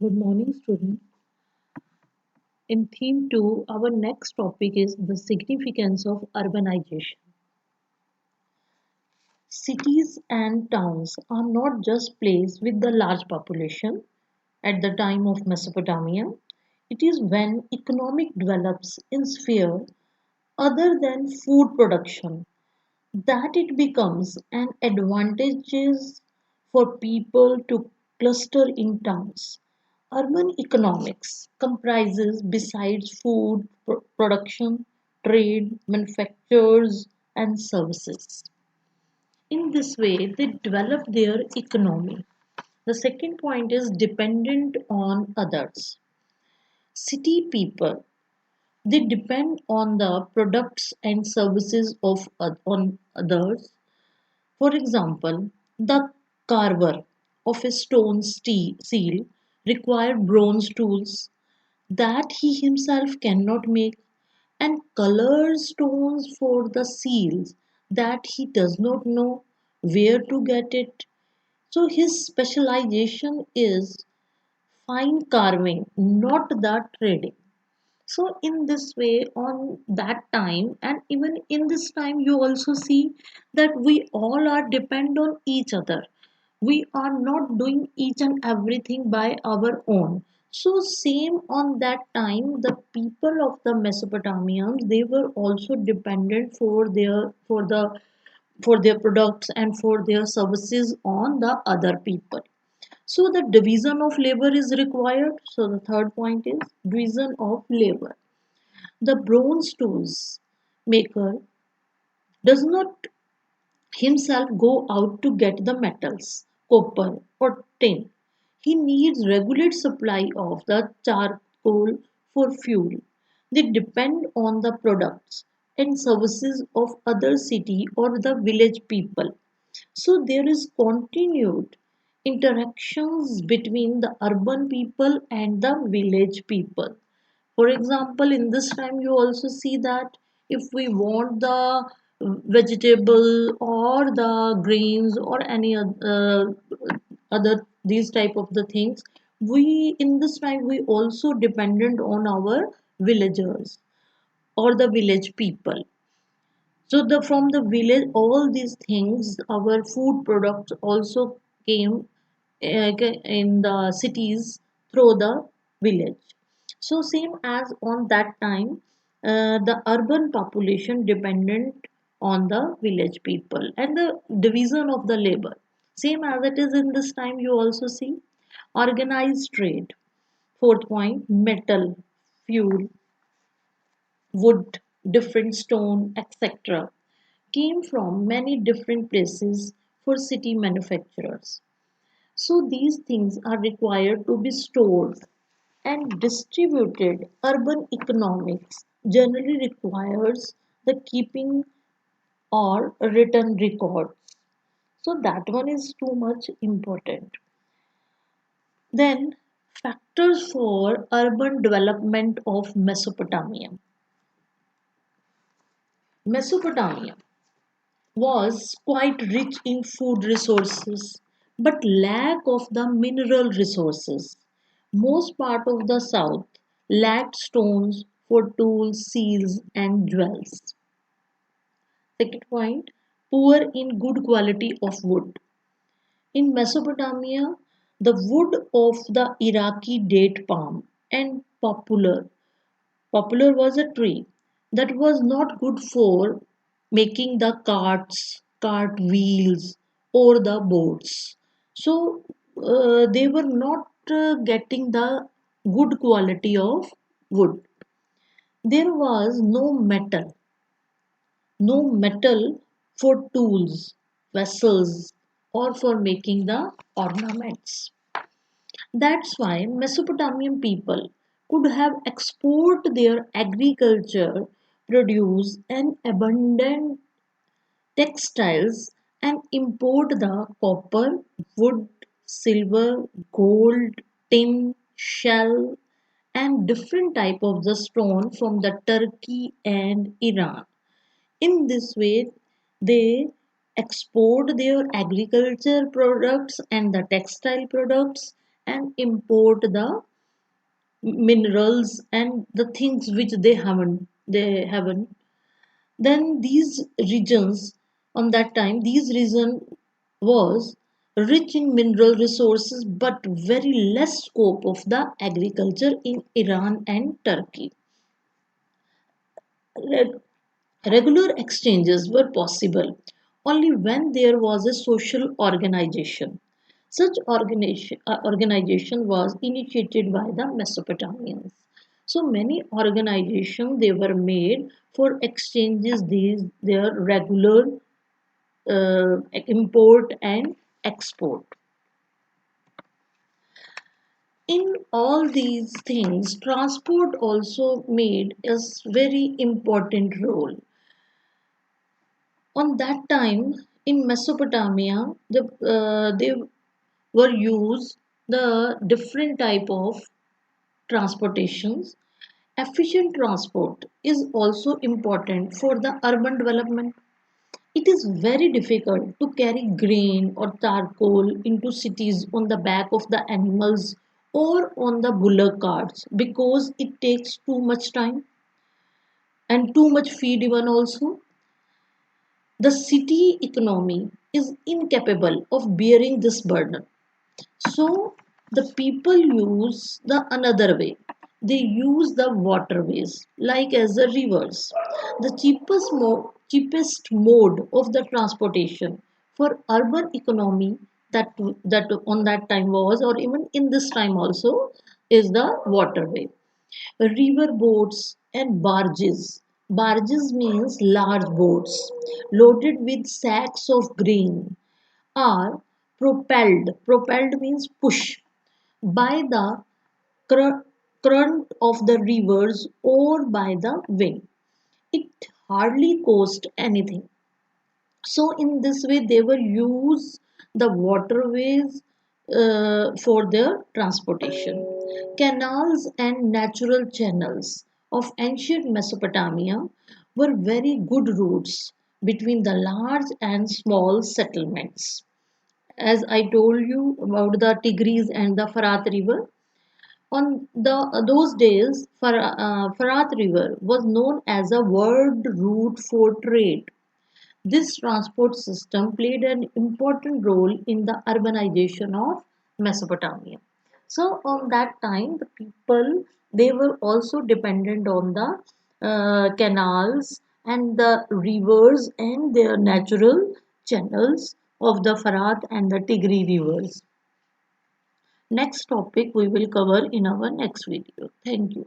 Good morning, student. In theme 2, our next topic is the significance of urbanization. Cities and towns are not just places with the large population at the time of Mesopotamia. It is when economic develops in sphere other than food production that it becomes an advantage for people to cluster in towns. Urban economics comprises, besides food production, trade, manufactures, and services. In this way, they develop their economy. The second point is dependent on others. City people, they depend on the products and services of on others. For example, the carver of a stone seal required bronze tools that he himself cannot make, and colors stones for the seals that he does not know where to get it. So his specialization is fine carving, not the trading. So in this way, on that time, and even in this time, you also see that we all are depend on each other. We are not doing each and everything by our own. So same on that time, the people of the Mesopotamians, they were also dependent for their products and for their services on the other people. So the division of labor is required. So the third point is division of labor. The bronze tools maker does not himself go out to get the metals, copper or tin. He needs regular supply of the charcoal for fuel. They depend on the products and services of other city or the village people. So there is continued interactions between the urban people and the village people. For example, in this time you also see that if we want the vegetable or the grains or any other these type of the things, we in this time we also dependent on our villagers or the village people. So the from the village, all these things, our food products also came in the cities through the village. So same as on that time, the urban population dependent on the village people and the division of the labor. Same as it is in this time, you also see organized trade. Fourth point, metal, fuel, wood, different stone, etc. came from many different places for city manufacturers. So these things are required to be stored and distributed. Urban economics generally requires the keeping or written records. So that one is too much important. Then factors for urban development of Mesopotamia. Mesopotamia was quite rich in food resources but lack of the mineral resources. Most part of the south lacked stones for tools, seals and jewels. Second point, poor in good quality of wood. In Mesopotamia, the wood of the Iraqi date palm and popular was a tree that was not good for making the carts, cart wheels, or the boats. So they were not getting the good quality of wood. There was no metal for tools, vessels, or for making the ornaments. That's why Mesopotamian people could have export their agriculture produce and abundant textiles and import the copper, wood, silver, gold, tin, shell and different type of the stone from the Turkey and Iran. In this way, they export their agriculture products and the textile products and import the minerals and the things which they haven't. Then these regions, on that time, these region was rich in mineral resources but very less scope of the agriculture in Iran and Turkey. Reg- Regular exchanges were possible only when there was a social organization. Such organization was initiated by the Mesopotamians. So many organizations they were made for exchanges these their regular import and export. In all these things, transport also made a very important role. On that time in Mesopotamia, they were used the different type of transportations. Efficient transport is also important for the urban development. It is very difficult to carry grain or charcoal into cities on the back of the animals or on the bullock carts because it takes too much time and too much feed even also. The city economy is incapable of bearing this burden. So the people use the another way. They use the waterways like as the rivers. The cheapest mode of the transportation for urban economy that on that time was or even in this time also is the waterway. River boats and barges. Barges means large boats loaded with sacks of grain are propelled. Propelled means push by the current of the rivers or by the wind. It hardly cost anything. So in this way, they were use the waterways for their transportation. Canals and natural channels of ancient Mesopotamia were very good routes between the large and small settlements. As I told you about the Tigris and the Farat River, on those days, Farat River was known as a world route for trade. This transport system played an important role in the urbanization of Mesopotamia. So, on that time, the people they were also dependent on the canals and the rivers and their natural channels of the Farat and the Tigri rivers. Next topic we will cover in our next video. Thank you.